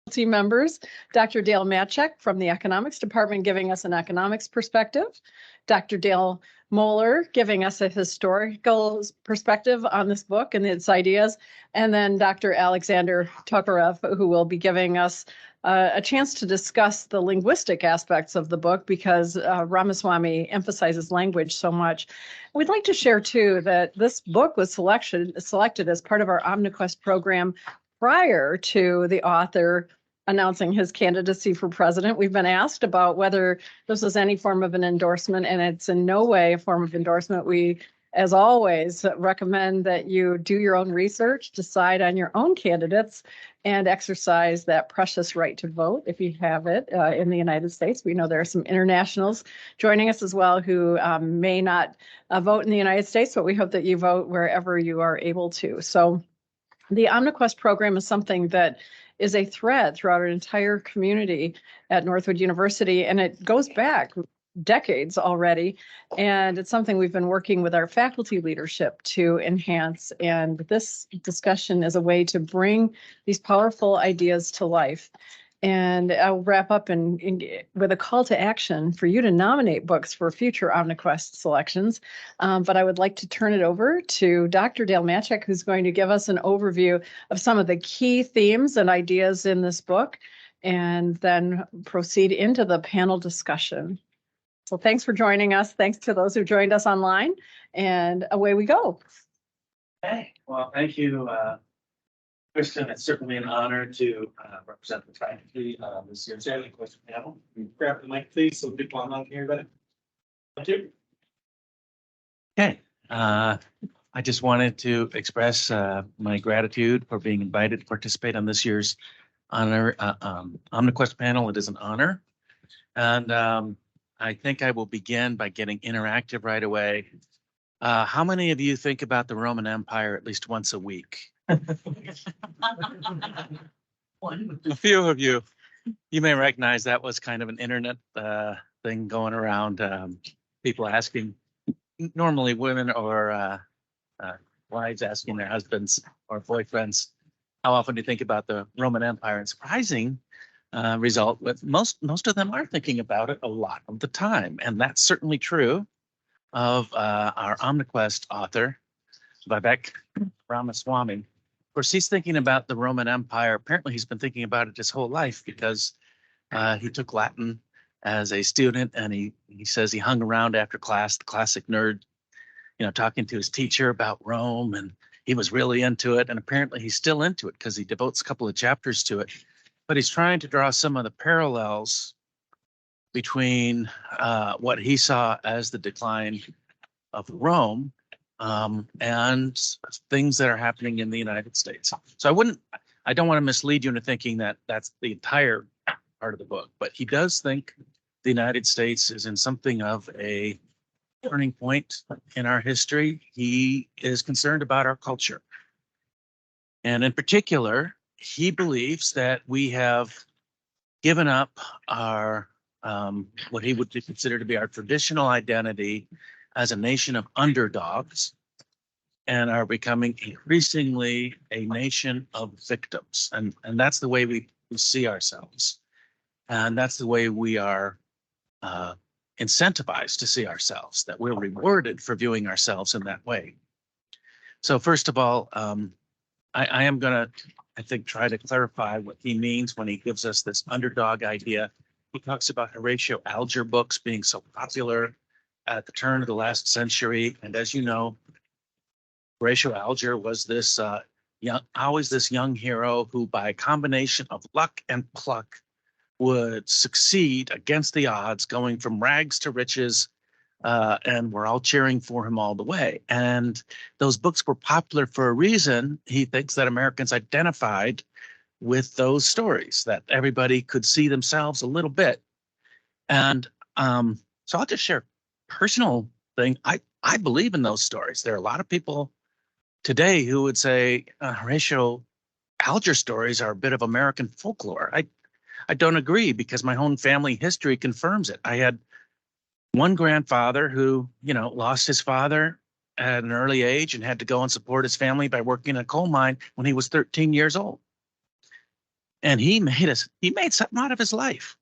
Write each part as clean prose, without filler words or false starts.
team members, Dr. Dale Matchek from the Economics Department giving us an economics perspective, Dr. Dale Moeller giving us a historical perspective on this book and its ideas, and then Dr. Alexander Tokarev, who will be giving us a chance to discuss the linguistic aspects of the book because Ramaswamy emphasizes language so much. We'd like to share, too, that this book was selected as part of our Omniquest program prior to the author announcing his candidacy for president. We've been asked about whether this is any form of an endorsement, and it's in no way a form of endorsement. We, as always, recommend that you do your own research, decide on your own candidates, and exercise that precious right to vote if you have it in the United States. We know there are some internationals joining us as well who may not vote in the United States, but we hope that you vote wherever you are able to. So the Omniquest program is something that is a thread throughout our entire community at Northwood University, and it goes back decades already, and it's something we've been working with our faculty leadership to enhance, and this discussion is a way to bring these powerful ideas to life. And I'll wrap up with a call to action for you to nominate books for future Omniquest selections. But I would like to turn it over to Dr. Dale Matchek, who's going to give us an overview of some of the key themes and ideas in this book, and then proceed into the panel discussion. So thanks for joining us. Thanks to those who joined us online, and away we go. Hey, well, thank you, Kristen. It's certainly an honor to represent the faculty this year's Omniquest panel. Grab the mic, please, so people online can hear better. Thank you. Okay. I just wanted to express my gratitude for being invited to participate on this year's Omniquest panel. It is an honor. And I think I will begin by getting interactive right away. How many of you think about the Roman Empire at least once a week? A few of you. You may recognize that was kind of an internet thing going around. People asking, normally women or wives asking their husbands or boyfriends, how often do you think about the Roman Empire? And surprising result, but most of them are thinking about it a lot of the time, and that's certainly true of our Omniquest author, Vivek Ramaswamy. Of course, he's thinking about the Roman Empire. Apparently, he's been thinking about it his whole life because he took Latin as a student, and he says he hung around after class, the classic nerd, talking to his teacher about Rome, and he was really into it. And apparently, he's still into it because he devotes a couple of chapters to it. But he's trying to draw some of the parallels between what he saw as the decline of Rome and things that are happening in the United States. So I don't want to mislead you into thinking that that's the entire part of the book, but he does think the United States is in something of a turning point in our history. He is concerned about our culture. And in particular, he believes that we have given up our what he would consider to be our traditional identity as a nation of underdogs and are becoming increasingly a nation of victims. And that's the way we see ourselves. And that's the way we are incentivized to see ourselves, that we're rewarded for viewing ourselves in that way. So first of all, I am going to, I think, try to clarify what he means when he gives us this underdog idea. He talks about Horatio Alger books being so popular at the turn of the last century. And as you know, Horatio Alger was this always this young hero who, by a combination of luck and pluck, would succeed against the odds, going from rags to riches, and we're all cheering for him all the way. And those books were popular for a reason. He thinks that Americans identified with those stories, that everybody could see themselves a little bit. And so I'll just share a personal thing. I believe in those stories. There are a lot of people today who would say Horatio Alger stories are a bit of American folklore. I don't agree because my own family history confirms it. I had one grandfather who, lost his father at an early age and had to go and support his family by working in a coal mine when he was 13 years old. And he made something out of his life.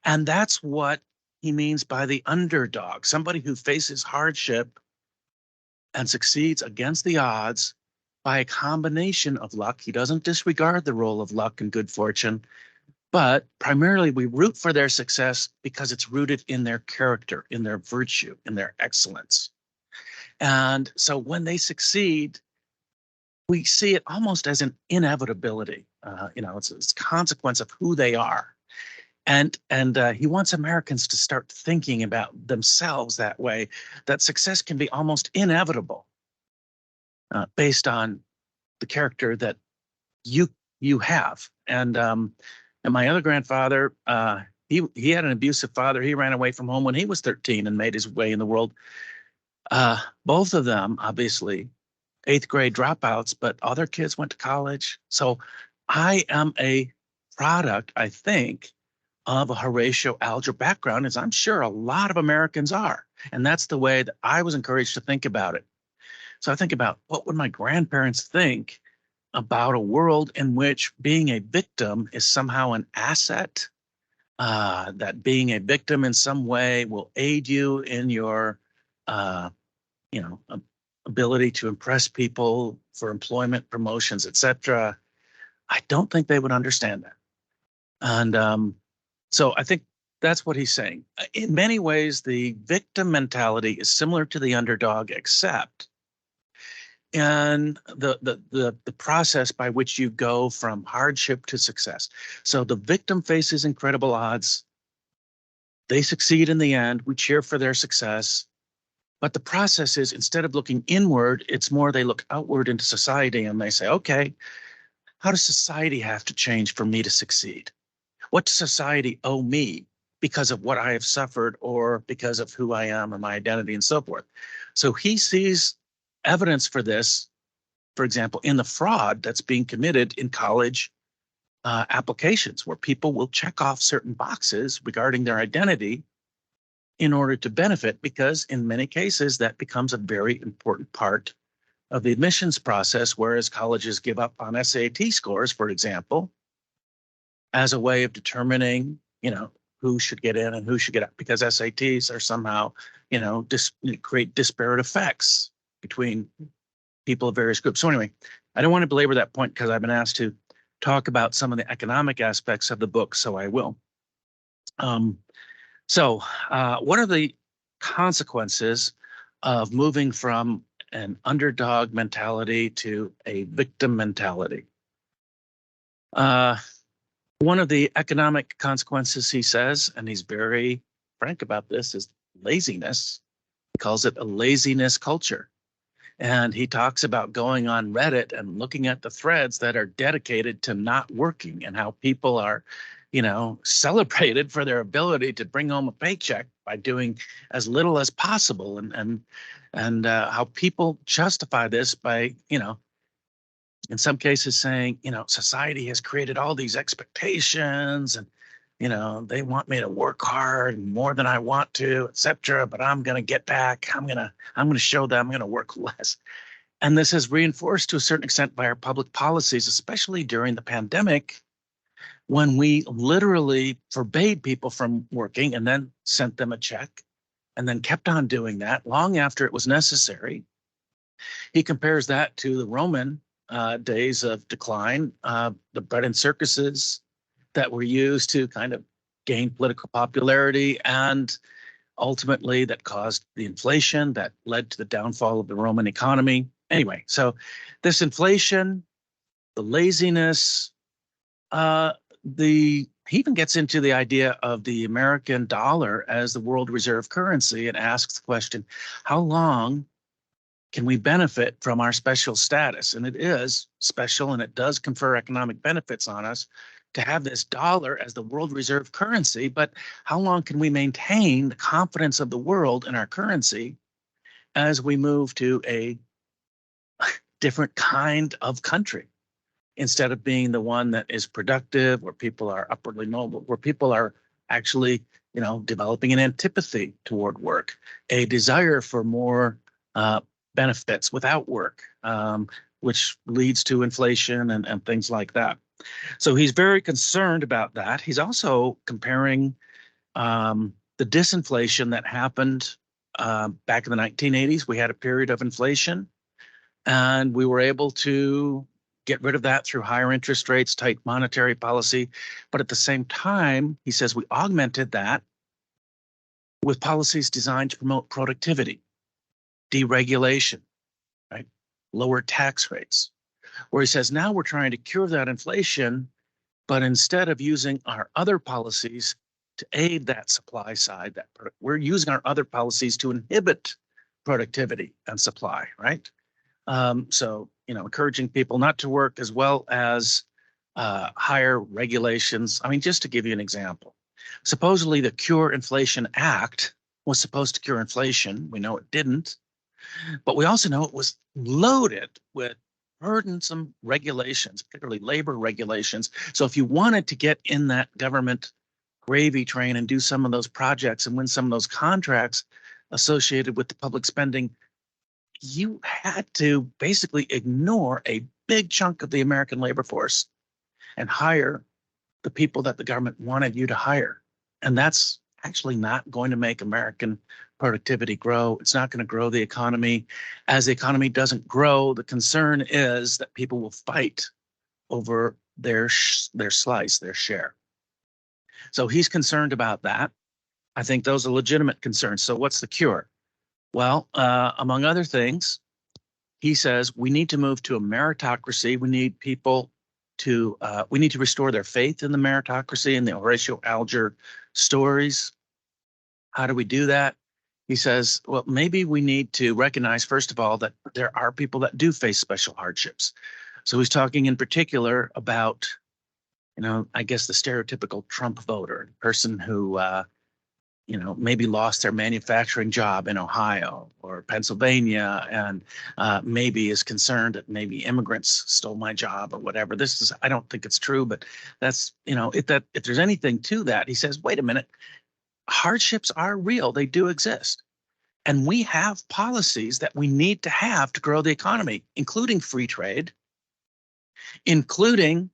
And that's what he means by the underdog, somebody who faces hardship and succeeds against the odds by a combination of luck. He doesn't disregard the role of luck and good fortune, but primarily we root for their success because it's rooted in their character, in their virtue, in their excellence. And so when they succeed, we see it almost as an inevitability. It's a consequence of who they are. And he wants Americans to start thinking about themselves that way, that success can be almost inevitable based on the character that you have. And my other grandfather, he had an abusive father. He ran away from home when he was 13 and made his way in the world. Both of them, obviously, 8th grade dropouts, but other kids went to college. So I am a product, I think, of a Horatio Alger background, as I'm sure a lot of Americans are. And that's the way that I was encouraged to think about it. So I think about, what would my grandparents think about a world in which being a victim is somehow an asset, that being a victim in some way will aid you in your ability to impress people for employment, promotions, etc. I don't think they would understand that. And so I think that's what he's saying. In many ways, the victim mentality is similar to the underdog, except in the process by which you go from hardship to success. So the victim faces incredible odds. They succeed in the end. We cheer for their success. But the process is, instead of looking inward, it's more they look outward into society and they say, okay, how does society have to change for me to succeed? What does society owe me because of what I have suffered or because of who I am and my identity and so forth? So he sees evidence for this, for example, in the fraud that's being committed in college applications, where people will check off certain boxes regarding their identity in order to benefit, because in many cases that becomes a very important part of the admissions process, whereas colleges give up on SAT scores, for example, as a way of determining, who should get in and who should get out, because SATs are somehow, create disparate effects between people of various groups. So anyway, I don't want to belabor that point because I've been asked to talk about some of the economic aspects of the book, so I will. So what are the consequences of moving from an underdog mentality to a victim mentality? One of the economic consequences, he says, and he's very frank about this, is laziness. He calls it a laziness culture. And he talks about going on Reddit and looking at the threads that are dedicated to not working, and how people are, celebrated for their ability to bring home a paycheck by doing as little as possible, and how people justify this by, in some cases saying, society has created all these expectations, and they want me to work hard and more than I want to, etc. But I'm going to get back. I'm going to show them I'm going to work less. And this is reinforced to a certain extent by our public policies, especially during the pandemic, when we literally forbade people from working and then sent them a check and then kept on doing that long after it was necessary. He compares that to the Roman days of decline, the bread and circuses that were used to kind of gain political popularity, and ultimately that caused the inflation that led to the downfall of the Roman economy. Anyway, so this inflation, the laziness, he even gets into the idea of the American dollar as the world reserve currency and asks the question, how long can we benefit from our special status? And it is special, and it does confer economic benefits on us to have this dollar as the world reserve currency. But how long can we maintain the confidence of the world in our currency as we move to a different kind of country, instead of being the one that is productive, where people are upwardly mobile, where people are actually, developing an antipathy toward work, a desire for more benefits without work, which leads to inflation and things like that. So he's very concerned about that. He's also comparing the disinflation that happened back in the 1980s. We had a period of inflation, and we were able to get rid of that through higher interest rates, tight monetary policy. But at the same time, he says we augmented that with policies designed to promote productivity, deregulation, right? Lower tax rates. Where he says now we're trying to cure that inflation, but instead of using our other policies to aid that supply side, we're using our other policies to inhibit productivity and supply, right? So, encouraging people not to work, as well as higher regulations. I mean, just to give you an example, supposedly the Cure Inflation Act was supposed to cure inflation. We know it didn't, but we also know it was loaded with burdensome regulations, particularly labor regulations. So if you wanted to get in that government gravy train and do some of those projects and win some of those contracts associated with the public spending, you had to basically ignore a big chunk of the American labor force and hire the people that the government wanted you to hire. And that's actually not going to make American productivity grow. It's not going to grow the economy. As the economy doesn't grow, the concern is that people will fight over their slice, their share. So he's concerned about that. I think those are legitimate concerns. So what's the cure? Well, among other things, he says we need to move to a meritocracy. We need people to, we need to restore their faith in the meritocracy and the Horatio Alger stories. How do we do that? He says, well, maybe we need to recognize, first of all, that there are people that do face special hardships. So he's talking in particular about, I guess the stereotypical Trump voter, the person who, maybe lost their manufacturing job in Ohio or Pennsylvania, and maybe is concerned that maybe immigrants stole my job or whatever. I don't think it's true, but that's, if there's anything to that, he says, wait a minute, hardships are real. They do exist. And we have policies that we need to have to grow the economy, including free trade, including,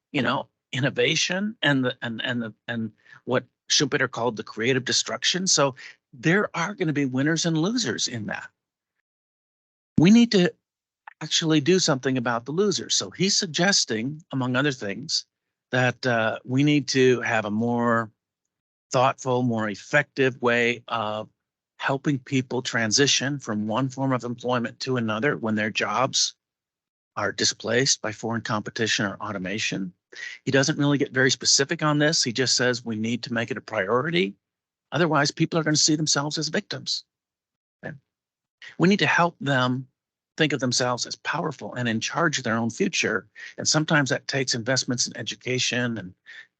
innovation and what Schumpeter called the creative destruction. So there are going to be winners and losers in that. We need to actually do something about the losers. So he's suggesting, among other things, that we need to have a more thoughtful, more effective way of helping people transition from one form of employment to another when their jobs are displaced by foreign competition or automation. He doesn't really get very specific on this. He just says we need to make it a priority. Otherwise, people are going to see themselves as victims. Okay? We need to help them think of themselves as powerful and in charge of their own future. And sometimes that takes investments in education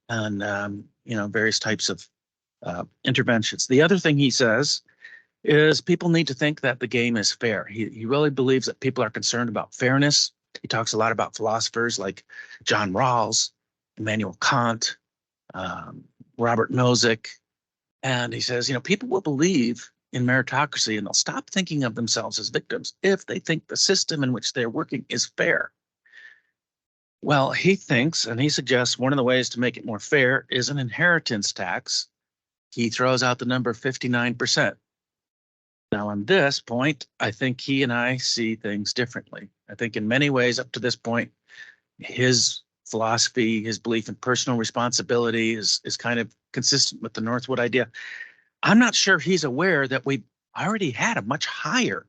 and various types of interventions. The other thing he says is people need to think that the game is fair. He really believes that people are concerned about fairness. He talks a lot about philosophers like John Rawls, Immanuel Kant, Robert Nozick. And he says, people will believe in meritocracy and they'll stop thinking of themselves as victims if they think the system in which they're working is fair. Well, he thinks, and he suggests one of the ways to make it more fair is an inheritance tax. He throws out the number 59%. Now, on this point, I think he and I see things differently. I think in many ways, up to this point, his philosophy, his belief in personal responsibility is kind of consistent with the Northwood idea. I'm not sure he's aware that we already had a much higher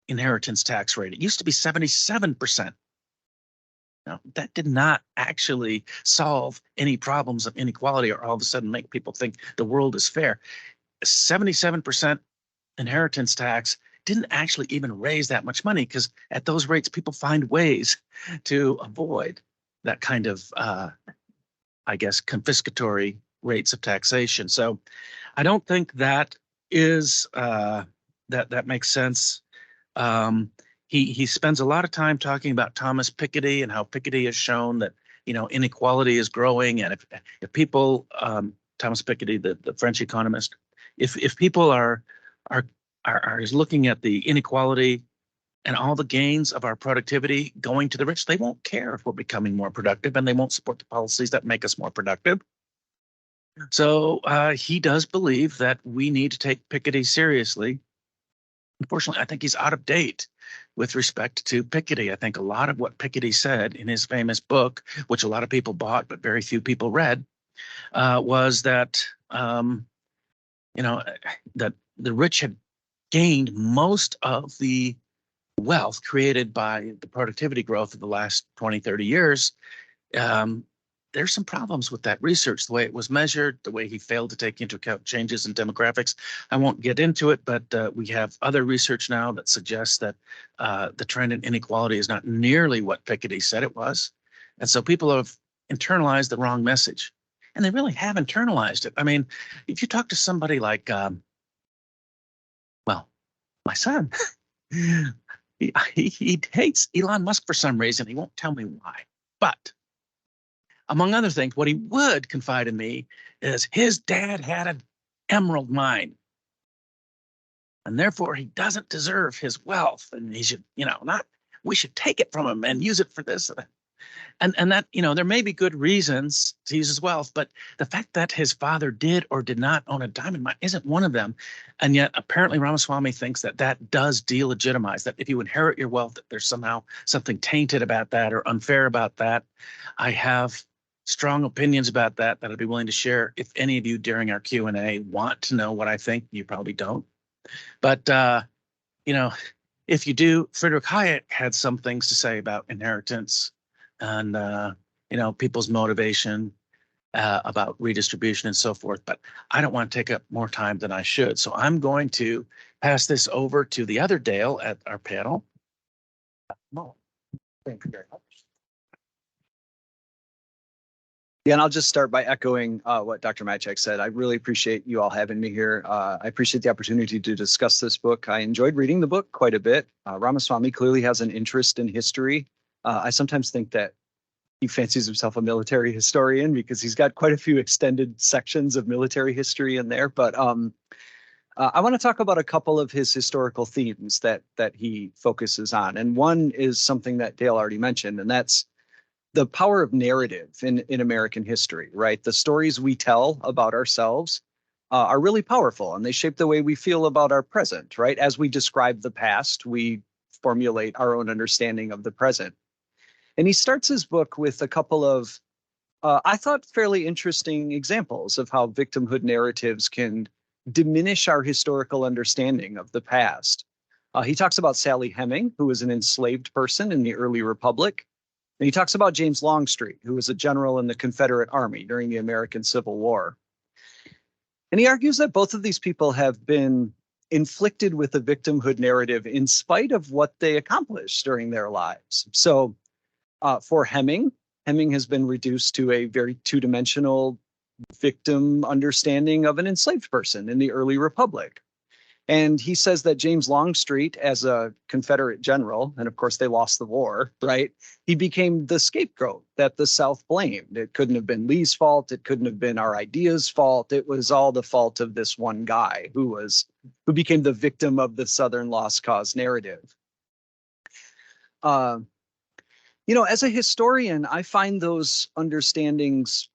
inheritance tax rate. It used to be 77%. Now, that did not actually solve any problems of inequality or all of a sudden make people think the world is fair. 77% inheritance tax didn't actually even raise that much money because at those rates, people find ways to avoid that kind of, confiscatory rates of taxation. So I don't think that is, that makes sense. He spends a lot of time talking about Thomas Piketty and how Piketty has shown that, inequality is growing. And if people, Thomas Piketty, the French economist, if people are looking at the inequality and all the gains of our productivity going to the rich, they won't care if we're becoming more productive, and they won't support the policies that make us more productive. So he does believe that we need to take Piketty seriously. Unfortunately, I think he's out of date with respect to Piketty. I think a lot of what Piketty said in his famous book, which a lot of people bought but very few people read, was that that the rich had gained most of the wealth created by the productivity growth of the last 20, 30 years. There's some problems with that research, the way it was measured, the way he failed to take into account changes in demographics. I won't get into it, but we have other research now that suggests that the trend in inequality is not nearly what Piketty said it was. And so people have internalized the wrong message. And they really have internalized it. I mean, if you talk to somebody like, my son, he hates Elon Musk for some reason. He won't tell me why. But among other things, what he would confide in me is his dad had an emerald mine. And therefore, he doesn't deserve his wealth. And he should, we should take it from him and use it for this. And that, there may be good reasons to use his wealth, but the fact that his father did or did not own a diamond mine isn't one of them. And yet, apparently, Ramaswamy thinks that that does delegitimize, that if you inherit your wealth, that there's somehow something tainted about that or unfair about that. I have strong opinions about that I'd be willing to share. If any of you during our Q&A want to know what I think, you probably don't. But, if you do, Friedrich Hayek had some things to say about inheritance and, people's motivation, about redistribution and so forth. But I don't want to take up more time than I should. So I'm going to pass this over to the other Dale at our panel. Thank you very much. Yeah, and I'll just start by echoing what Dr. Matchak said. I really appreciate you all having me here. I appreciate the opportunity to discuss this book. I enjoyed reading the book quite a bit. Ramaswamy clearly has an interest in history. I sometimes think that he fancies himself a military historian because he's got quite a few extended sections of military history in there. But I want to talk about a couple of his historical themes that he focuses on. And one is something that Dale already mentioned, and that's the power of narrative in American history, right? The stories we tell about ourselves are really powerful, and they shape the way we feel about our present, right? As we describe the past, we formulate our own understanding of the present. And he starts his book with a couple of, I thought, fairly interesting examples of how victimhood narratives can diminish our historical understanding of the past. He talks about Sally Heming, who was an enslaved person in the early Republic. And he talks about James Longstreet, who was a general in the Confederate Army during the American Civil War. And he argues that both of these people have been inflicted with a victimhood narrative in spite of what they accomplished during their lives. So for Heming has been reduced to a very two-dimensional victim understanding of an enslaved person in the early Republic. And he says that James Longstreet, as a Confederate general, and of course they lost the war, right? He became the scapegoat that the South blamed. It couldn't have been Lee's fault. It couldn't have been our ideas' fault. It was all the fault of this one guy who became the victim of the Southern lost cause narrative. As a historian, I find those understandings,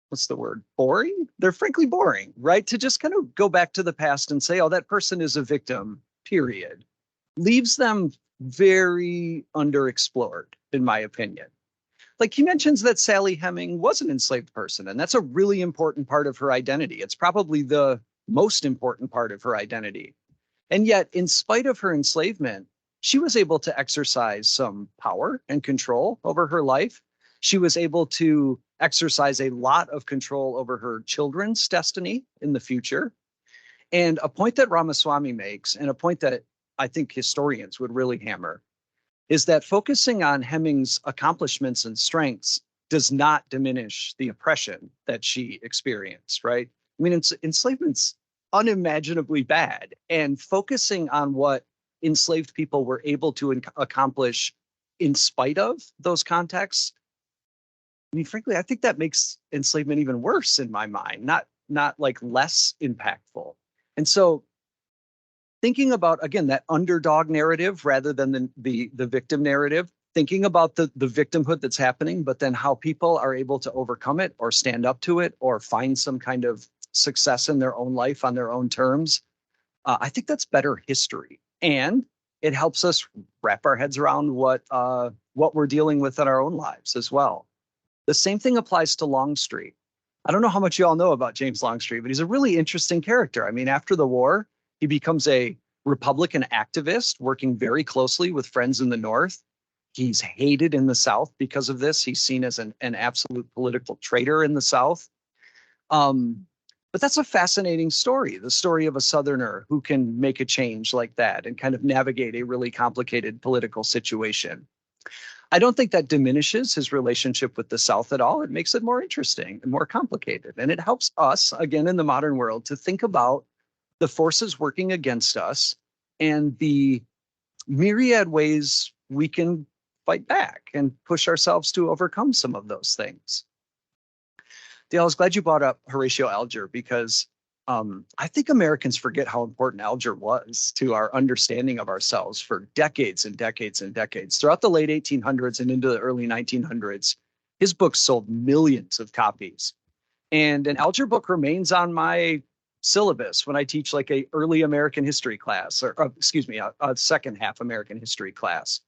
what's the word, boring? They're frankly boring, right? To just kind of go back to the past and say, oh, that person is a victim, period, leaves them very underexplored, in my opinion. Like he mentions that Sally Heming was an enslaved person, and that's a really important part of her identity. It's probably the most important part of her identity. And yet, in spite of her enslavement, she was able to exercise some power and control over her life. She was able to exercise a lot of control over her children's destiny in the future. And a point that Ramaswamy makes, and a point that I think historians would really hammer, is that focusing on Heming's accomplishments and strengths does not diminish the oppression that she experienced, right? I mean, enslavement's unimaginably bad, and focusing on what enslaved people were able to accomplish in spite of those contexts, I mean, frankly, I think that makes enslavement even worse in my mind, not like less impactful. And so thinking about, again, that underdog narrative rather than the victim narrative, thinking about the victimhood that's happening, but then how people are able to overcome it or stand up to it or find some kind of success in their own life on their own terms. I think that's better history. And it helps us wrap our heads around what we're dealing with in our own lives as well. The same thing applies to Longstreet. I don't know how much you all know about James Longstreet, but he's a really interesting character. I mean, after the war, he becomes a Republican activist working very closely with friends in the North. He's hated in the South because of this. He's seen as an absolute political traitor in the South. But that's a fascinating story, the story of a Southerner who can make a change like that and kind of navigate a really complicated political situation. I don't think that diminishes his relationship with the South at all. It makes it more interesting and more complicated. And it helps us, again, in the modern world, to think about the forces working against us and the myriad ways we can fight back and push ourselves to overcome some of those things. Dale, I was glad you brought up Horatio Alger because I think Americans forget how important Alger was to our understanding of ourselves for decades and decades and decades. Throughout the late 1800s and into the early 1900s, his books sold millions of copies. And an Alger book remains on my syllabus when I teach like a early American history class, or excuse me, a second half American history class.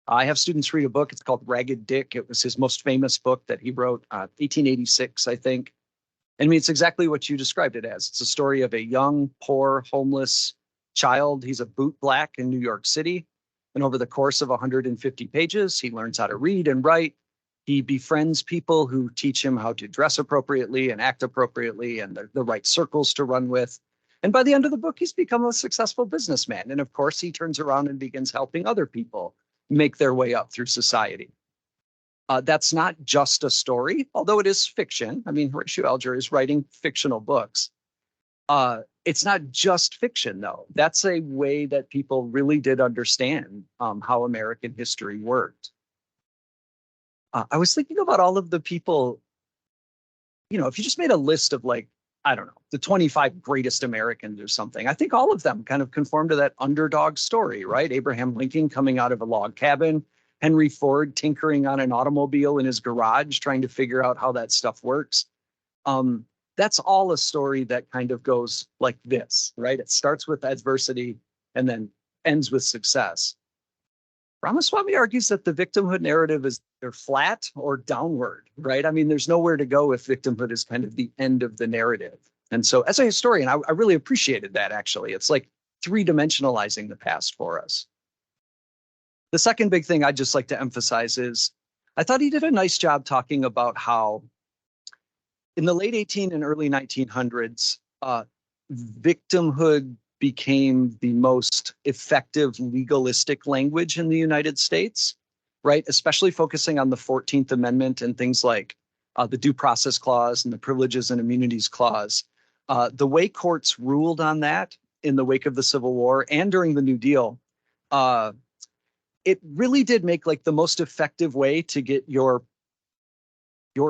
I have students read a book. It's called Ragged Dick. It was his most famous book that he wrote, 1886, I think. I mean, it's exactly what you described it as. It's a story of a young, poor, homeless child. He's a bootblack in New York City. And over the course of 150 pages, he learns how to read and write. He befriends people who teach him how to dress appropriately and act appropriately and the right circles to run with. And by the end of the book, he's become a successful businessman. And of course, he turns around and begins helping other people make their way up through society. That's not just a story, although it is fiction. I mean, Horatio Alger is writing fictional books. It's not just fiction, though. That's a way that people really did understand how American history worked. I was thinking about all of the people, you know, if you just made a list of like, I don't know, the 25 greatest Americans or something, I think all of them kind of conform to that underdog story, right? Abraham Lincoln coming out of a log cabin, Henry Ford tinkering on an automobile in his garage, trying to figure out how that stuff works. That's all a story that kind of goes like this, right? It starts with adversity and then ends with success. Ramaswamy argues that the victimhood narrative is either flat or downward, right? I mean, there's nowhere to go if victimhood is kind of the end of the narrative. And so as a historian, I really appreciated that, actually. It's like three-dimensionalizing the past for us. The second big thing I'd just like to emphasize is I thought he did a nice job talking about how in the late 18 and early 1900s, victimhood became the most effective legalistic language in the United States, right? Especially focusing on the 14th Amendment and things like the Due Process Clause and the Privileges and Immunities Clause. The way courts ruled on that in the wake of the Civil War and during the New Deal, it really did make like the most effective way to get your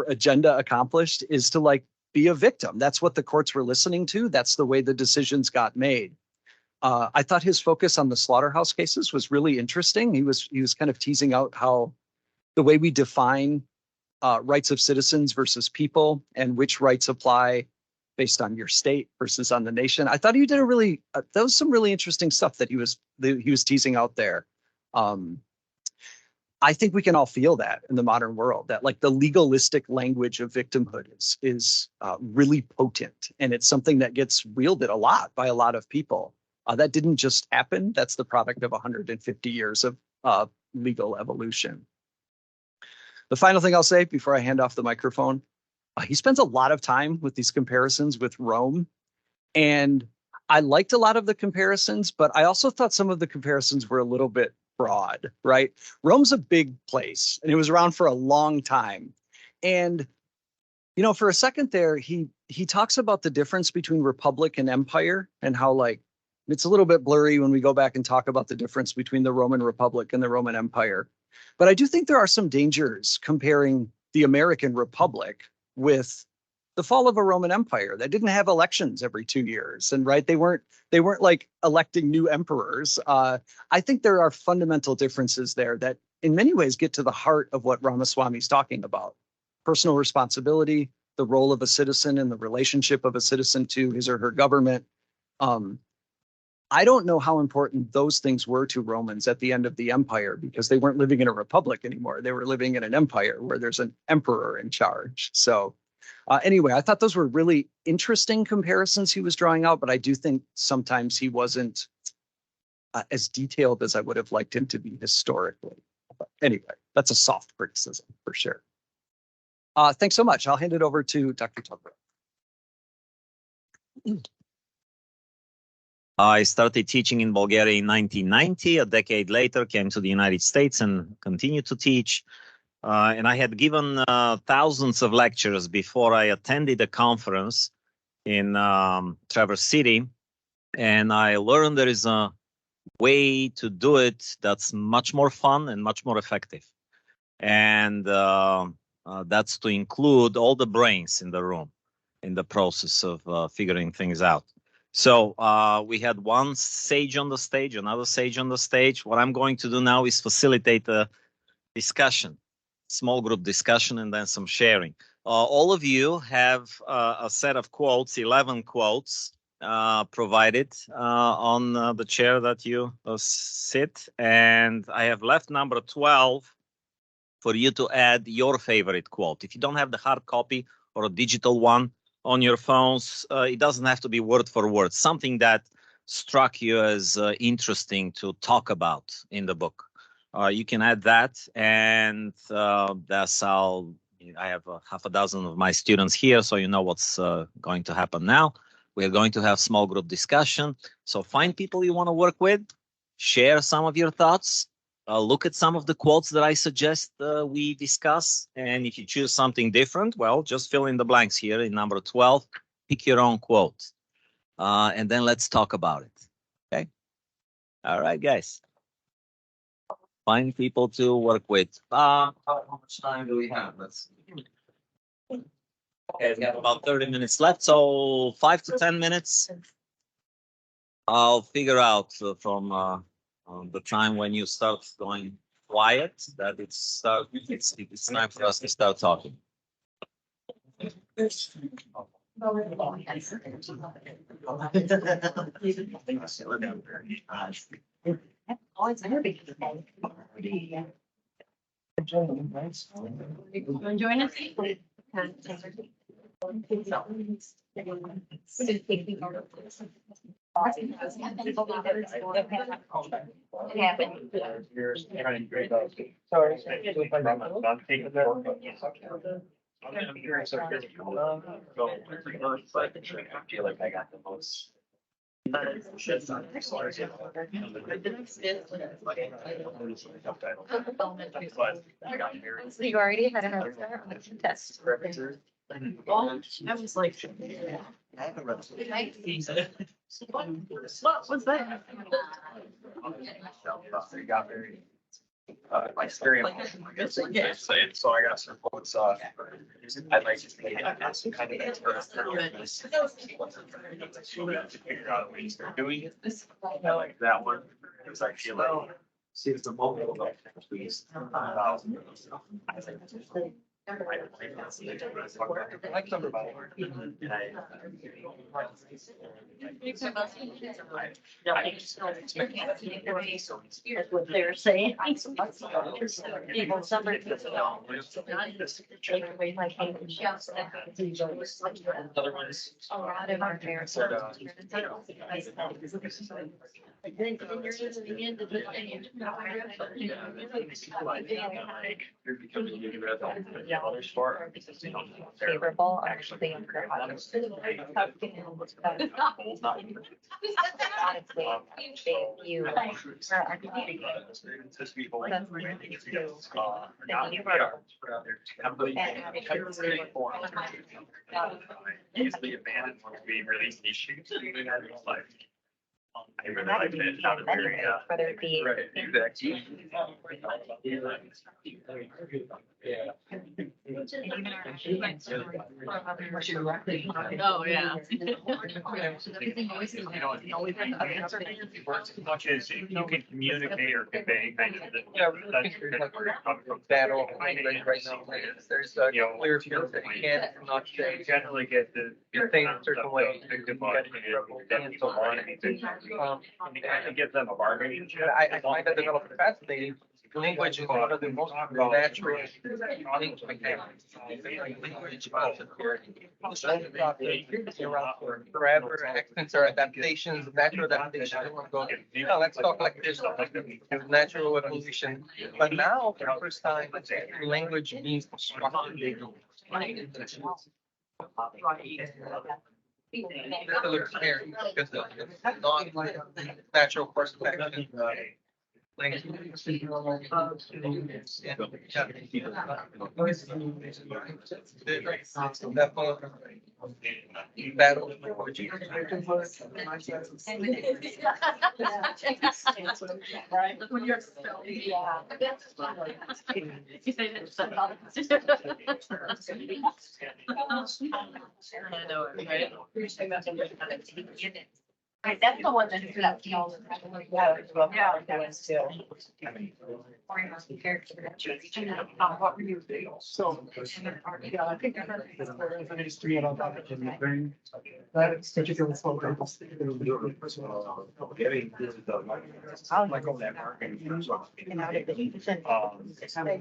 agenda accomplished is to like be a victim. That's what the courts were listening to. That's the way the decisions got made. I thought his focus on the slaughterhouse cases was really interesting. He was kind of teasing out how the way we define rights of citizens versus people and which rights apply based on your state versus on the nation. I thought he did that was some really interesting stuff that he was teasing out there. I think we can all feel that in the modern world, that like the legalistic language of victimhood is really potent. And it's something that gets wielded a lot by a lot of people. That didn't just happen. That's the product of 150 years of legal evolution. The final thing I'll say before I hand off the microphone, he spends a lot of time with these comparisons with Rome. And I liked a lot of the comparisons, but I also thought some of the comparisons were a little bit broad, right? Rome's a big place and it was around for a long time. And, you know, for a second there, he talks about the difference between republic and empire and how like it's a little bit blurry when we go back and talk about the difference between the Roman Republic and the Roman Empire. But I do think there are some dangers comparing the American Republic with the fall of a Roman Empire that didn't have elections every 2 years, and right, they weren't like electing new emperors. I think there are fundamental differences there that in many ways get to the heart of what Ramaswamy's talking about: personal responsibility, the role of a citizen, and the relationship of a citizen to his or her government. I don't know how important those things were to Romans at the end of the empire, because they weren't living in a republic anymore. They were living in an empire where there's an emperor in charge. So anyway, I thought those were really interesting comparisons he was drawing out, but I do think sometimes he wasn't as detailed as I would have liked him to be historically. But anyway, that's a soft criticism for sure. Thanks so much. I'll hand it over to Dr. Tucker. I started teaching in Bulgaria in 1990. A decade later, came to the United States and continued to teach. And I had given thousands of lectures before I attended a conference in Traverse City. And I learned there is a way to do it that's much more fun and much more effective. And that's to include all the brains in the room in the process of figuring things out. So we had one sage on the stage, another sage on the stage. What I'm going to do now is facilitate a discussion, small group discussion, and then some sharing. All of you have a set of quotes, 11 quotes provided on the chair that you sit. And I have left number 12 for you to add your favorite quote. If you don't have the hard copy or a digital one on your phones, it doesn't have to be word for word, something that struck you as interesting to talk about in the book. You can add that, and that's how I have half a dozen of my students here, so you know what's going to happen now. We're going to have small group discussion. So find people you want to work with, share some of your thoughts, look at some of the quotes that I suggest we discuss. And if you choose something different, well, just fill in the blanks here in number 12, pick your own quote. And then let's talk about it. Okay. All right, guys. Find people to work with. How much time do we have? Let's see. Okay, we have about 30 minutes left, so 5 to 10 minutes. I'll figure out from the time when you start going quiet that it's time for us to start talking. Join us. You already had another test. I was like, what was that? My stereo. So I got some quotes off. I'd like to make it kind of to figure out a way to start doing it. I like that one because I feel like see it's a moment of like please. I like number Here's what they're saying. People suffer. Take away my kingdom. Other ones. A lot of our parents. Then you're just the end of the thing. You're becoming the other sport. Favorable or Actually, you easily abandoned once we release these shoots. I realized that it sounded very, Whether it be. right, exactly. Oh, yeah. As much as you can communicate or convey kind of the. Yeah, we're looking for like that or language right now. There's a clear field that you can't not say. Generally get the. You're saying a certain way. It gives them a bargaining chip. I find that development fascinating. Language is one of the most natural things we have. Language around forever. Accents are adaptations, natural adaptations. Everyone goes, no, let's talk like this. Natural evolution. But now, for the first time, language means constructed. It's a little scary because it's not like natural perspective. Battle. Right. When you're Yeah. You say that. I know it, right? Right, that's the one that's left. Yeah. What were you? So, yeah, I think I heard the history about that. That particular slogan. Like on that market.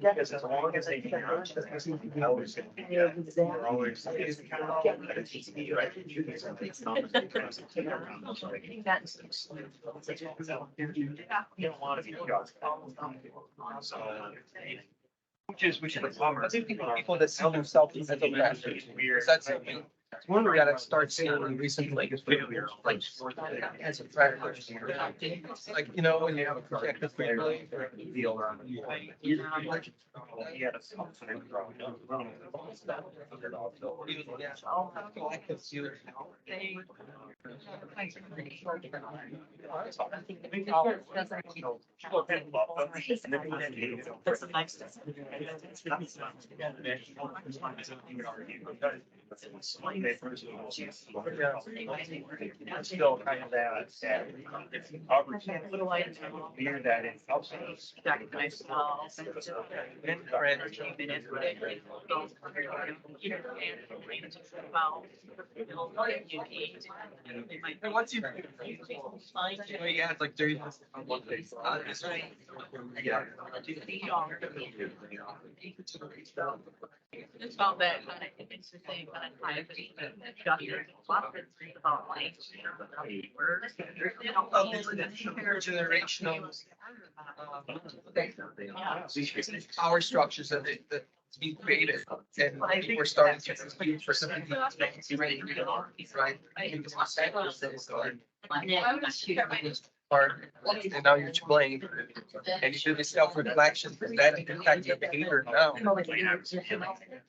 Because as long as they can. They're always. You don't want to be judged. Which is a bummer. I think people that see themselves as a practice. That's something. One we gotta start seeing recently is failure, like as a practice. Like, you know, when you have a projected family. That's a nice. Still kind of that, weird that it's also. And once you yeah, it's like there's one thing. That's right. Yeah. It's about that kind of interesting kind of time that a lot of it's about like Intergenerational power structures that being created, and we're starting to compete for something right? And now you're playing, and you do this self-reflection, that impacts your behavior now.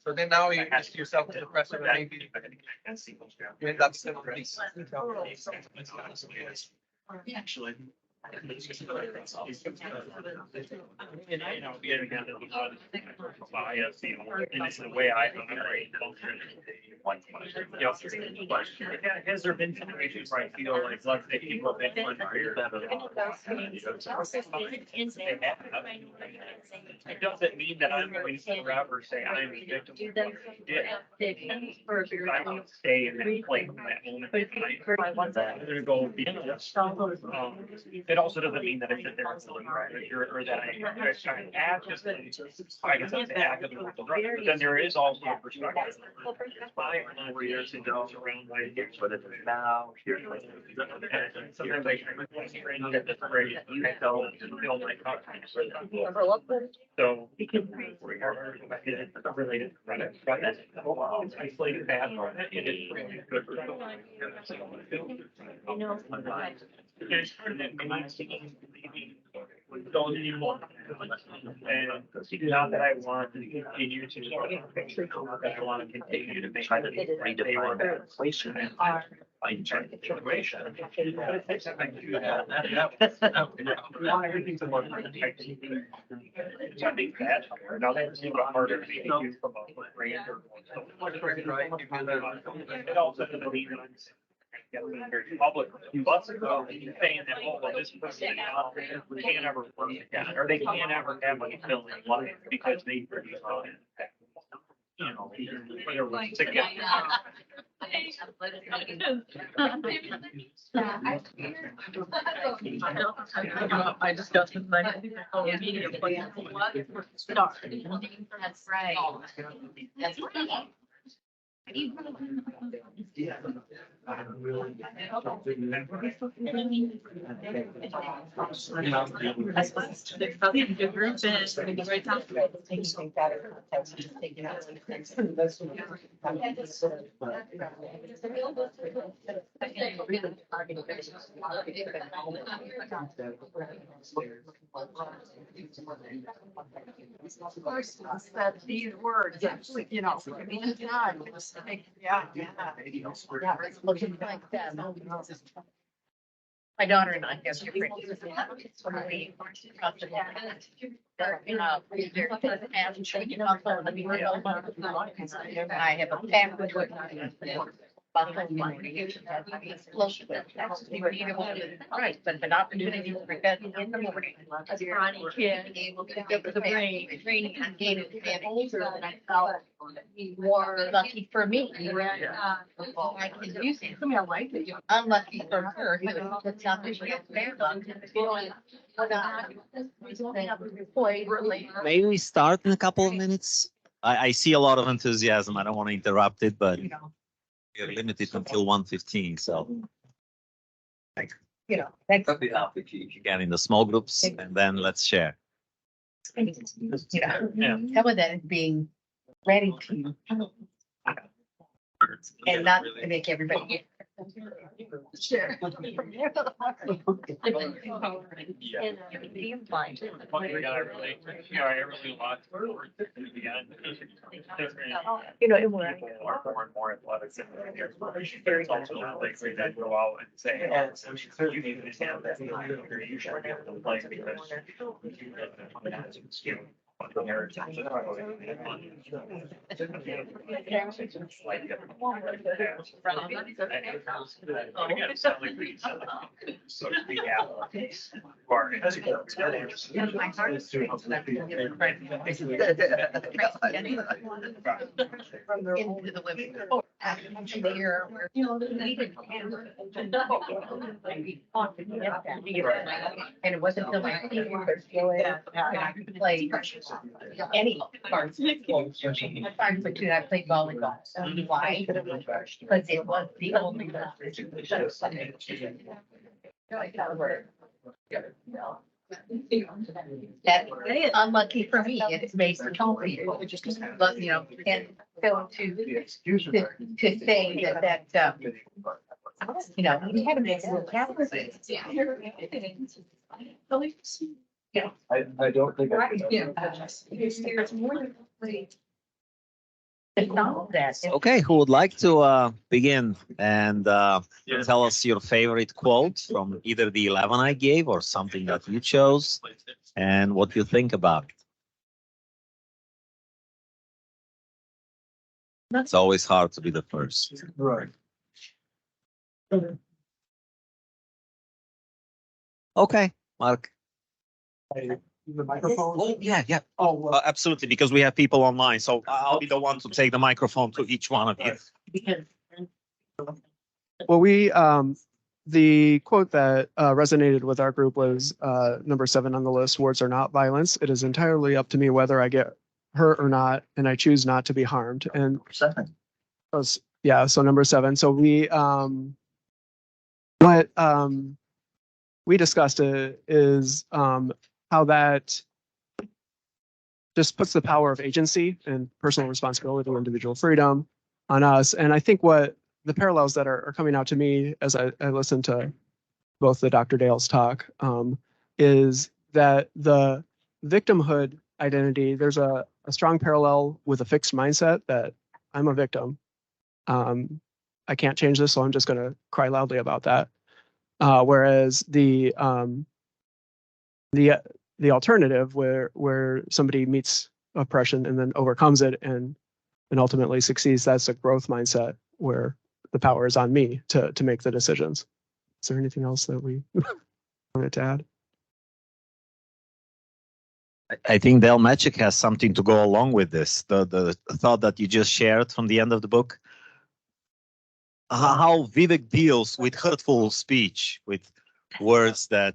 So then now you ask yourself to depress it, maybe you end up simply. Actually. Bias, and it's the way I operate. Has there been situations where I feel like, let's say people have been unfair? It doesn't mean that I'm going to forever say I'm a victim of what I did. I want to stay in that place in that moment. I'm going to go be. It also doesn't mean that I sit there and celebrate or that I try to act as I guess I'm the act of the world. But then there is also a perspective. 5 or 4 years ago, around my years, but it's now. And sometimes I try my friend get this phrase, I don't feel my confidence. So we're related to credit. It's isolated bad. It is really good for it's part of that don't anymore. And not that I want to continue to, I want to continue to make. fight check situation. I everything's a more protected. So I think that, now that's a little harder to do from a brand or. It also doesn't mean that I'm very public, but saying that, oh, well, this person can't ever work again, or they can't ever have a fulfilling life because they produce on it. You know, whether it's together. I discussed with my media plan. That's right. That's right. Of course, that these words, actually, you know, I mean, it's not, it's like, yeah, it's looking like that. My daughter and I have different. I have a family. Right, but an opportunity to forget in the morning. As a chronic kid, able to get to the brain, training and gaining older than I felt more lucky for me. I can use it. Unlucky for her, it's not that she has bad luck. May we start in a couple of minutes? I see a lot of enthusiasm. I don't want to interrupt it, but we're limited until 1:15, so. You know, that's. Again, in the small groups, and then let's share. You know, some of that is being ready to. And not to make everybody. Sure. I really want You know, it was. more and more athletics in there. There's also like that go out and say, oh, you need to have that. You should be able to play because you so we have Into the women. Here, where, you know, we didn't and it wasn't until my senior year that I could play any parts. I played volleyball. Why? Because it was the only. That's unlucky for me. It's based on but you know, and so to say that you know, we had to make some capital. Yeah. I don't think. There's more than it's not that. Okay, who would like to begin and tell us your favorite quote from either the 11 I gave or something that you chose and what you think about it? It's always hard to be the first. Right. Okay, Mark. The microphone? Oh, yeah. Oh, well, Absolutely, because we have people online, so I'll be the one to take the microphone to each one of you. Well, the quote that resonated with our group was number 7 on the list, words are not violence. It is entirely up to me whether I get hurt or not, and I choose not to be harmed. And so number 7. So what we discussed is how that just puts the power of agency and personal responsibility and individual freedom on us. And I think what the parallels that are coming out to me as I listen to both the Dr. Dale's talk is that the victimhood identity, there's a strong parallel with a fixed mindset that I'm a victim. I can't change this, so I'm just going to cry loudly about that. Whereas the alternative where somebody meets oppression and then overcomes it and ultimately succeeds, that's a growth mindset where the power is on me to make the decisions. Is there anything else that we wanted to add? I think Del Magic has something to go along with this. The thought that you just shared from the end of the book. How Vivek deals with hurtful speech, with words that.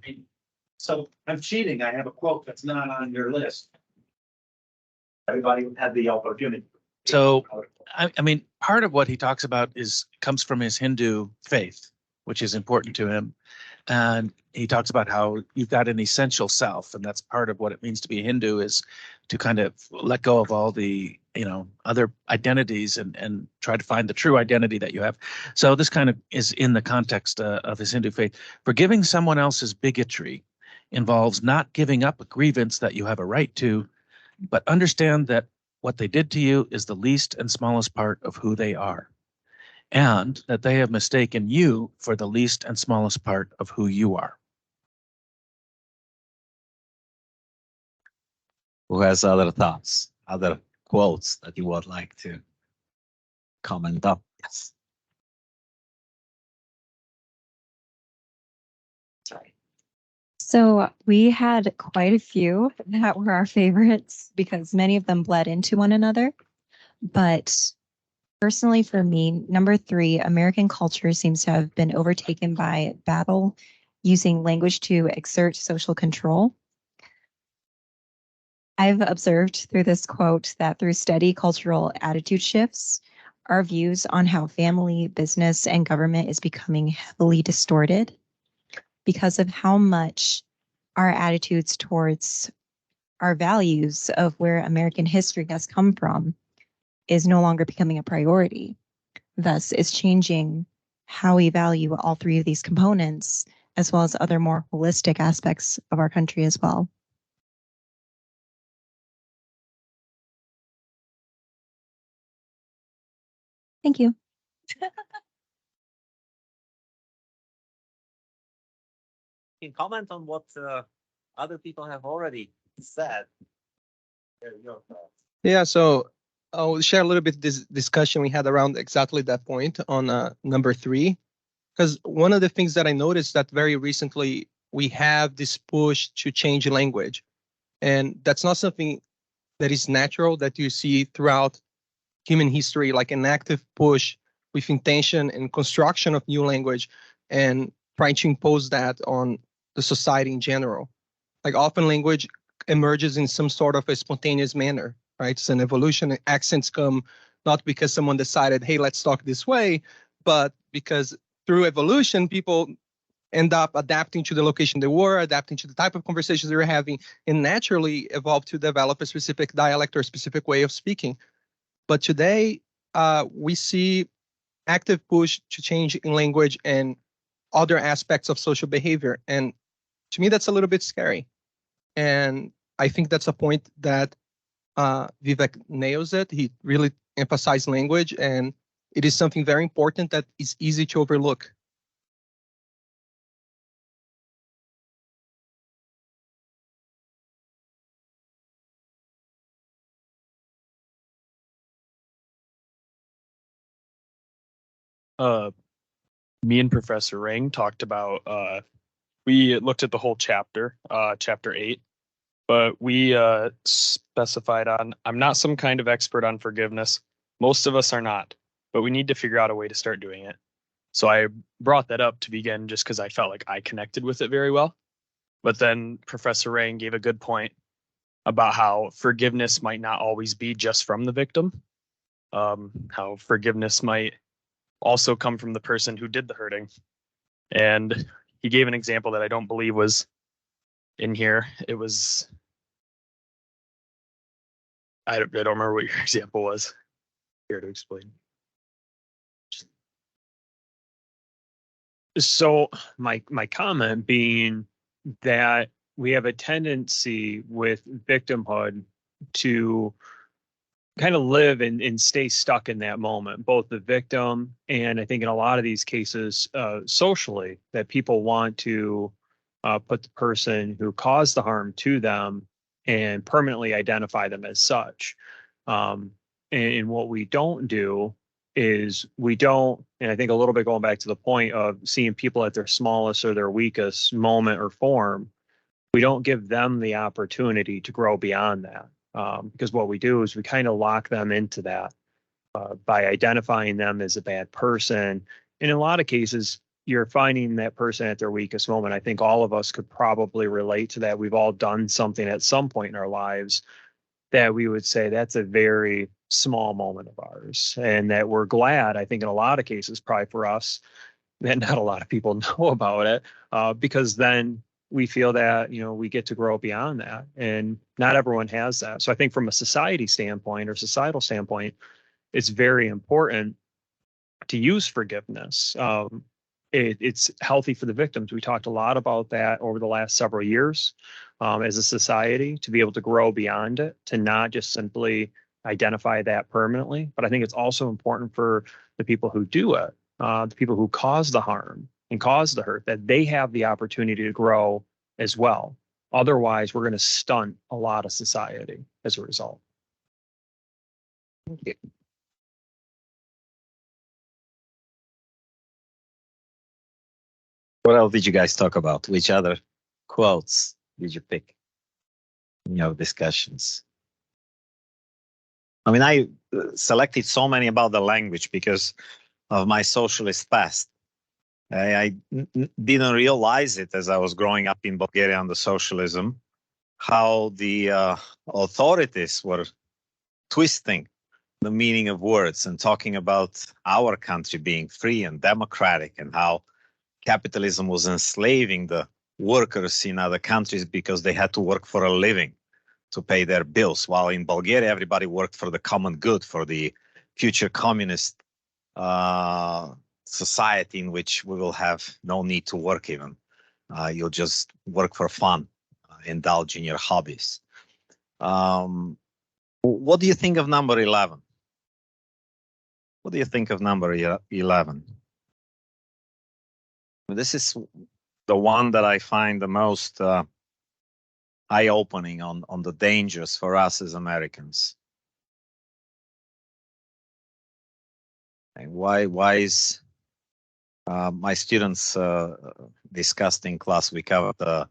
So I'm cheating. I have a quote that's not on your list. Everybody had the opportunity. So, I mean, part of what he talks about comes from his Hindu faith, which is important to him. And he talks about how you've got an essential self, and that's part of what it means to be a Hindu, is to kind of let go of all the, other identities and try to find the true identity that you have. So this kind of is in the context of his Hindu faith. Forgiving someone else's bigotry involves not giving up a grievance that you have a right to, but understand that what they did to you is the least and smallest part of who they are, and that they have mistaken you for the least and smallest part of who you are. Who has other thoughts, other quotes that you would like to comment on? Yes. Sorry. So we had quite a few that were our favorites because many of them bled into one another. But personally, for me, number 3, American culture seems to have been overtaken by battle, using language to exert social control. I've observed through this quote that through steady cultural attitude shifts, our views on how family, business, and government is becoming heavily distorted because of how much our attitudes towards our values of where American history has come from is no longer becoming a priority. Thus, it's changing how we value all 3 of these components, as well as other more holistic aspects of our country as well. Thank you. Can comment on what other people have already said. Yeah, so I'll share a little bit this discussion we had around exactly that point on number 3. Because one of the things that I noticed that very recently we have this push to change language. And that's not something that is natural that you see throughout human history, like an active push with intention and construction of new language and trying to impose that on the society in general. Like often language emerges in some sort of a spontaneous manner, right? It's an evolution. Accents come not because someone decided, hey, let's talk this way, but because through evolution, people end up adapting to the location they were, adapting to the type of conversations they were having, and naturally evolve to develop a specific dialect or a specific way of speaking. But today, we see active push to change in language and other aspects of social behavior. And to me, that's a little bit scary. And I think that's a point that Vivek nails it. He really emphasized language, and it is something very important that is easy to overlook. Me and Professor Ring talked about, we looked at the whole chapter, chapter 8, but we specified on, I'm not some kind of expert on forgiveness. Most of us are not, but we need to figure out a way to start doing it. So I brought that up to begin just because I felt like I connected with it very well. But then Professor Ring gave a good point about how forgiveness might not always be just from the victim, how forgiveness might also come from the person who did the hurting. And he gave an example that I don't believe was in here. It was, I don't remember what your example was. Here to explain. So my comment being that we have a tendency with victimhood to kind of live and stay stuck in that moment, both the victim and I think in a lot of these cases, socially, that people want to put the person who caused the harm to them and permanently identify them as such. And what we don't do is we don't, and I think a little bit going back to the point of seeing people at their smallest or their weakest moment or form, we don't give them the opportunity to grow beyond that. Because what we do is we kind of lock them into that by identifying them as a bad person. And in a lot of cases, you're finding that person at their weakest moment. I think all of us could probably relate to that. We've all done something at some point in our lives that we would say that's a very small moment of ours, and that we're glad, I think in a lot of cases, probably for us, that not a lot of people know about it, because then we feel that, you know, we get to grow beyond that, and not everyone has that. So I think from a society standpoint or societal standpoint, it's very important to use forgiveness. It's healthy for the victims. We talked a lot about that over the last several years as a society, to be able to grow beyond it, to not just simply identify that permanently. But I think it's also important for the people who do it, the people who cause the harm and cause the hurt, that they have the opportunity to grow as well. Otherwise, we're going to stunt a lot of society as a result. Thank you. What else did you guys talk about? Which other quotes did you pick in your discussions? I mean, I selected so many about the language because of my socialist past. I didn't realize it as I was growing up in Bulgaria under socialism, how the authorities were twisting the meaning of words and talking about our country being free and democratic, and how capitalism was enslaving the workers in other countries because they had to work for a living to pay their bills, while in Bulgaria everybody worked for the common good, for the future communist society in which we will have no need to work even. You'll just work for fun, indulge in your hobbies. What do you think of number 11? What do you think of number 11? This is the one that I find the most eye-opening on the dangers for us as Americans. And why is my students discussed in class? We covered a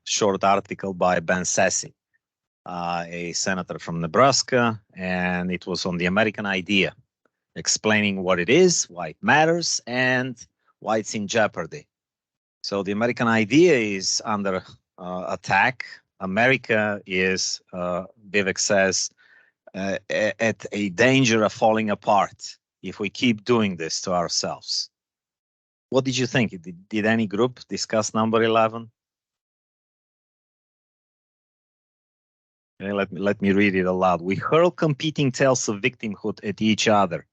short article by Ben Sasse, a senator from Nebraska, and it was on the American idea, explaining what it is, why it matters, and why it's in jeopardy. So the American idea is under attack. America is, Vivek says, at a danger of falling apart if we keep doing this to ourselves. What did you think? Did any group discuss number 11? Okay, let me read it aloud. We hurl competing tales of victimhood at each other,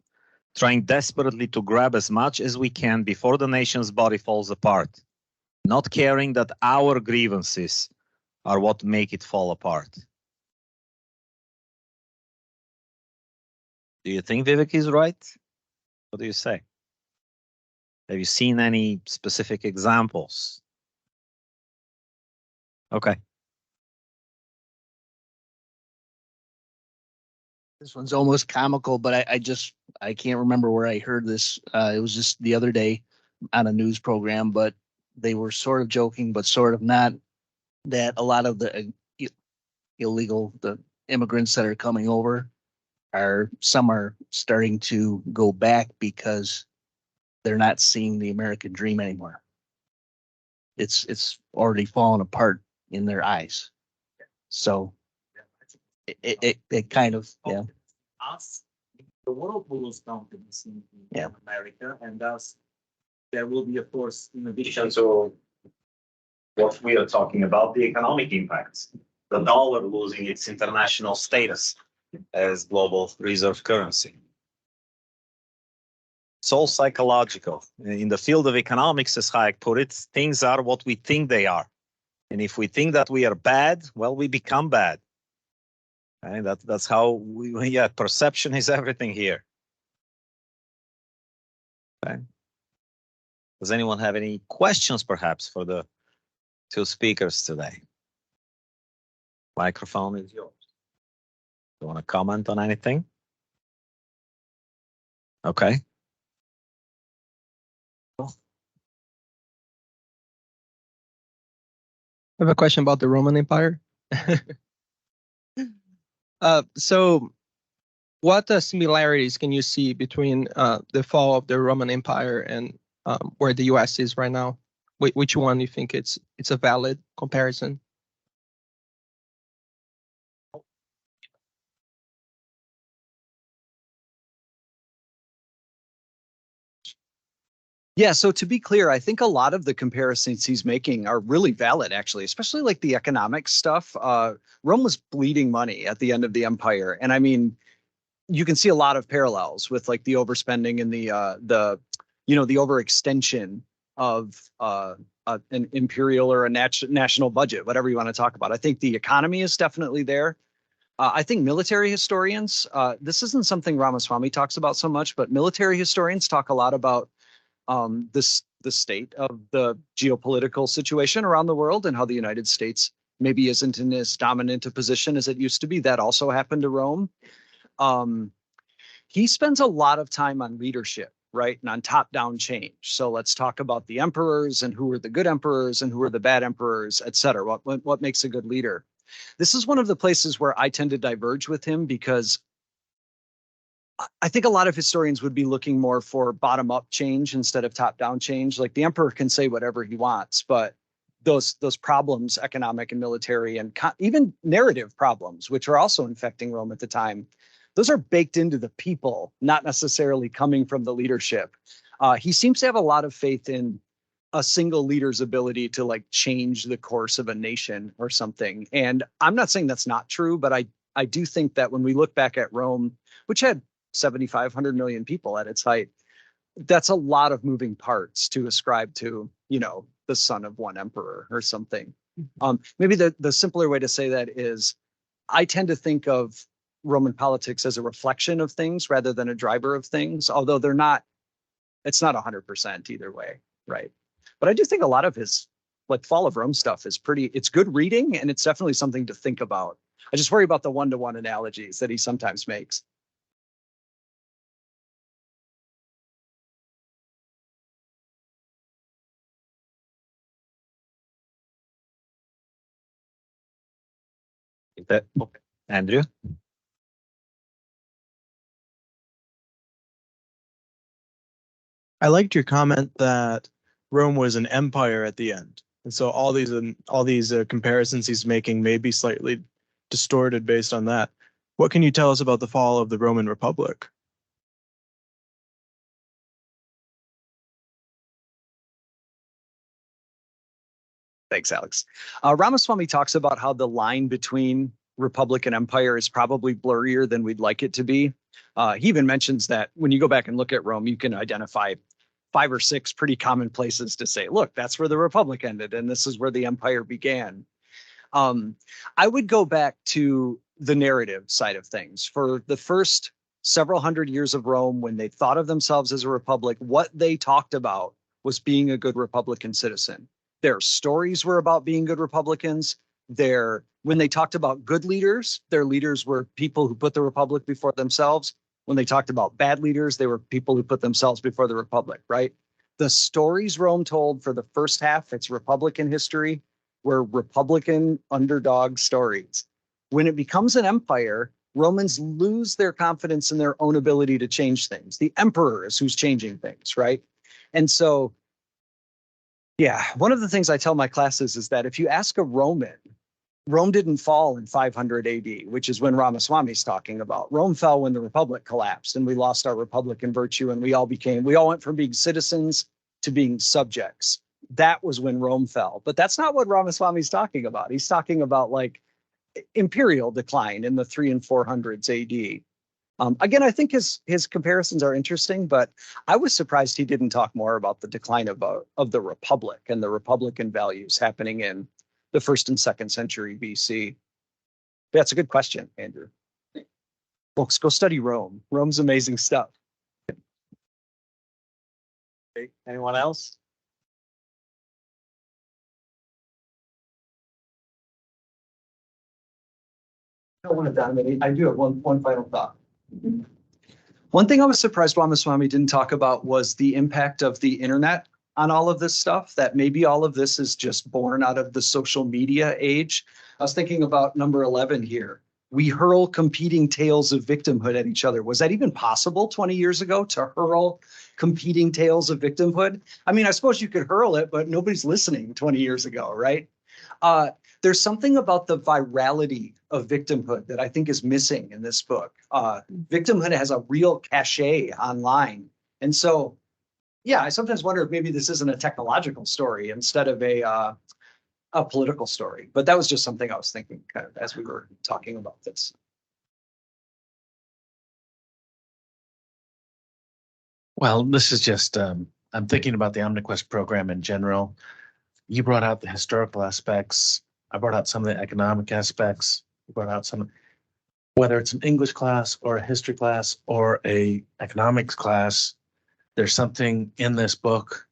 trying desperately to grab as much as we can before the nation's body falls apart, not caring that our grievances are what make it fall apart. Do you think Vivek is right? What do you say? Have you seen any specific examples? Okay. This one's almost comical, but I can't remember where I heard this. It was just the other day on a news program, but they were sort of joking, but sort of not, that a lot of the the immigrants that are coming over some are starting to go back because they're not seeing the American dream anymore. It's already fallen apart in their eyes. So it kind of, yeah. Us, the world will come to be seen in Yeah. America, and thus there will be, of course, in addition to what we are talking about, the economic impacts. The dollar losing its international status As global reserve currency. It's all psychological. In the field of economics, as Hayek put it, things are what we think they are. And if we think that we are bad, well, we become bad. Okay, that's how yeah, perception is everything here. Okay. Does anyone have any questions perhaps for the two speakers today? Microphone is yours. You want to comment on anything? Okay. I have a question about the Roman Empire. So what similarities can you see between the fall of the Roman Empire and where the US is right now? Which one you think it's a valid comparison? Yeah, so to be clear, I think a lot of the comparisons he's making are really valid, actually, especially like the economic stuff. Rome was bleeding money at the end of the empire, and I mean, you can see a lot of parallels with like the overspending and the overextension of an imperial or a national budget, whatever you want to talk about. I think the economy is definitely there. I think military historians, this isn't something Ramaswamy talks about so much, but military historians talk a lot about the state of the geopolitical situation around the world and how the United States maybe isn't in as dominant a position as it used to be. That also happened to Rome. He spends a lot of time on leadership, right, and on top-down change. So let's talk about the emperors and who are the good emperors and who are the bad emperors, et cetera. What makes a good leader? This is one of the places where I tend to diverge with him because I think a lot of historians would be looking more for bottom-up change instead of top-down change. Like the emperor can say whatever he wants, but those problems, economic and military, and even narrative problems, which are also infecting Rome at the time, those are baked into the people, not necessarily coming from the leadership. He seems to have a lot of faith in a single leader's ability to like change the course of a nation or something. And I'm not saying that's not true, but I do think that when we look back at Rome, which had 7,500 million people at its height, that's a lot of moving parts to ascribe to, the son of one emperor or something. Maybe the simpler way to say that is I tend to think of Roman politics as a reflection of things rather than a driver of things, although it's not 100% either way, right? But I do think a lot of his like Fall of Rome stuff is it's good reading, and it's definitely something to think about. I just worry about the one-to-one analogies that he sometimes makes. Andrew? I liked your comment that Rome was an empire at the end. And so all these comparisons he's making may be slightly distorted based on that. What can you tell us about the fall of the Roman Republic? Thanks, Alex. Ramaswamy talks about how the line between Republic and Empire is probably blurrier than we'd like it to be. He even mentions that when you go back and look at Rome, you can identify 5 or 6 pretty common places to say, look, that's where the Republic ended, and this is where the Empire began. I would go back to the narrative side of things. For the first several hundred years of Rome, when they thought of themselves as a republic, what they talked about was being a good Republican citizen. Their stories were about being good Republicans. When they talked about good leaders, their leaders were people who put the Republic before themselves. When they talked about bad leaders, they were people who put themselves before the Republic, right? The stories Rome told for the first half, its Republican history, were Republican underdog stories. When it becomes an empire, Romans lose their confidence in their own ability to change things. The emperor is who's changing things, right? And so, yeah, one of the things I tell my classes is that if you ask a Roman, Rome didn't fall in 500 AD, which is when Ramaswamy's talking about. Rome fell when the Republic collapsed and we lost our Republican virtue, and we all went from being citizens to being subjects. That was when Rome fell. But that's not what Ramaswamy's talking about. He's talking about like imperial decline in the 300s and 400s AD. Again, I think his comparisons are interesting, but I was surprised he didn't talk more about the decline of the Republic and the Republican values happening in the 1st and 2nd century BC. That's a good question, Andrew. Folks, go study Rome. Rome's amazing stuff. Okay, anyone else? I don't want to dominate. I do have one final thought. One thing I was surprised Ramaswamy didn't talk about was the impact of the internet on all of this stuff, that maybe all of this is just born out of the social media age. I was thinking about number 11 here. We hurl competing tales of victimhood at each other. Was that even possible 20 years ago, to hurl competing tales of victimhood? I mean, I suppose you could hurl it, but nobody's listening 20 years ago, right? There's something about the virality of victimhood that I think is missing in this book. Victimhood has a real cachet online. And so, yeah, I sometimes wonder if maybe this isn't a technological story instead of a political story. But that was just something I was thinking kind of as we were talking about this. Well, this is just, I'm thinking about the Omniquest program in general. You brought out the historical aspects. I brought out some of the economic aspects. You brought out some, whether it's an English class or a history class or a economics class, there's something in this book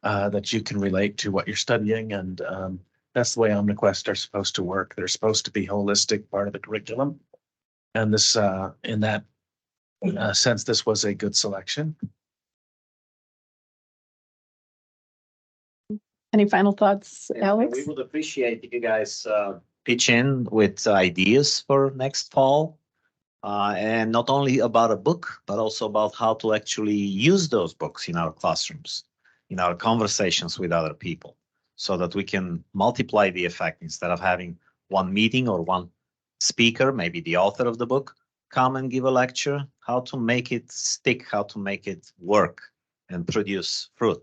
that you can relate to what you're studying. And that's the way Omniquest are supposed to work. They're supposed to be holistic part of the curriculum. And this, in that sense, this was a good selection. Any final thoughts, Alex? We would appreciate if you guys pitch in with ideas for next fall. And not only about a book, but also about how to actually use those books in our classrooms, in our conversations with other people, so that we can multiply the effect instead of having one meeting or one speaker, maybe the author of the book, come and give a lecture, how to make it stick, how to make it work and produce fruit.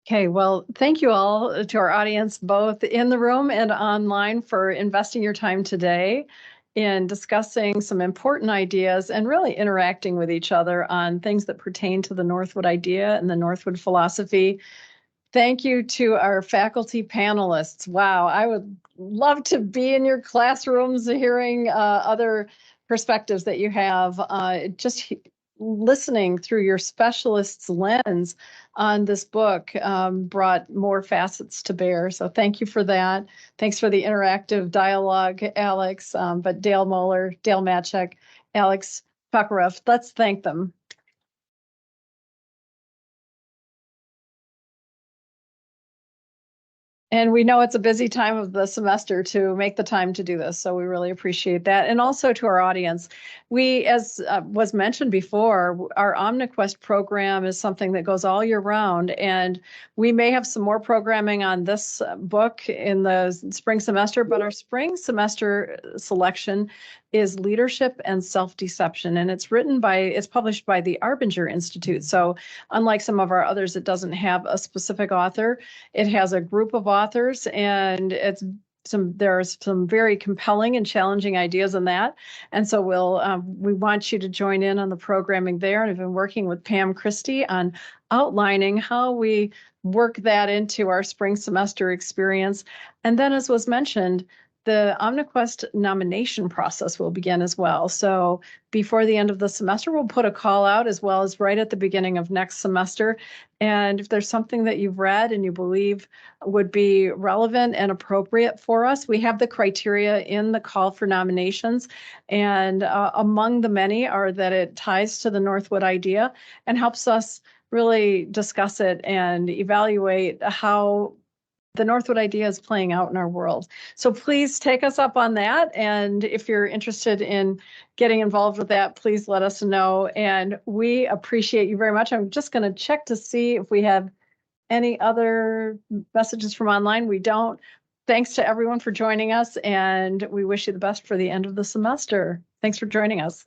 Okay, well, thank you all to our audience, both in the room and online, for investing your time today in discussing some important ideas and really interacting with each other on things that pertain to the Northwood idea and the Northwood philosophy. Thank you to our faculty panelists. Wow, I would love to be in your classrooms hearing other perspectives that you have. Just listening through your specialist's lens on this book brought more facets to bear. So thank you for that. Thanks for the interactive dialogue, Alex. But Dale Moeller, Dale Matchek, Alex Pekarev, let's thank them. And we know it's a busy time of the semester to make the time to do this, so we really appreciate that. And also to our audience, we, as was mentioned before, our Omniquest program is something that goes all year round, and we may have some more programming on this book in the spring semester, but our spring semester selection is Leadership and Self-Deception, and it's published by the Arbinger Institute. So unlike some of our others, it doesn't have a specific author. It has a group of authors, and there are some very compelling and challenging ideas in that. And so we want you to join in on the programming there. And I've been working with Pam Christie on outlining how we work that into our spring semester experience. And then, as was mentioned, the Omniquest nomination process will begin as well. So before the end of the semester, we'll put a call out, as well as right at the beginning of next semester. And if there's something that you've read and you believe would be relevant and appropriate for us, we have the criteria in the call for nominations. And among the many are that it ties to the Northwood idea and helps us really discuss it and evaluate how the Northwood idea is playing out in our world. So please take us up on that. And if you're interested in getting involved with that, please let us know. And we appreciate you very much. I'm just going to check to see if we have any other messages from online. We don't. Thanks to everyone for joining us, and we wish you the best for the end of the semester. Thanks for joining us.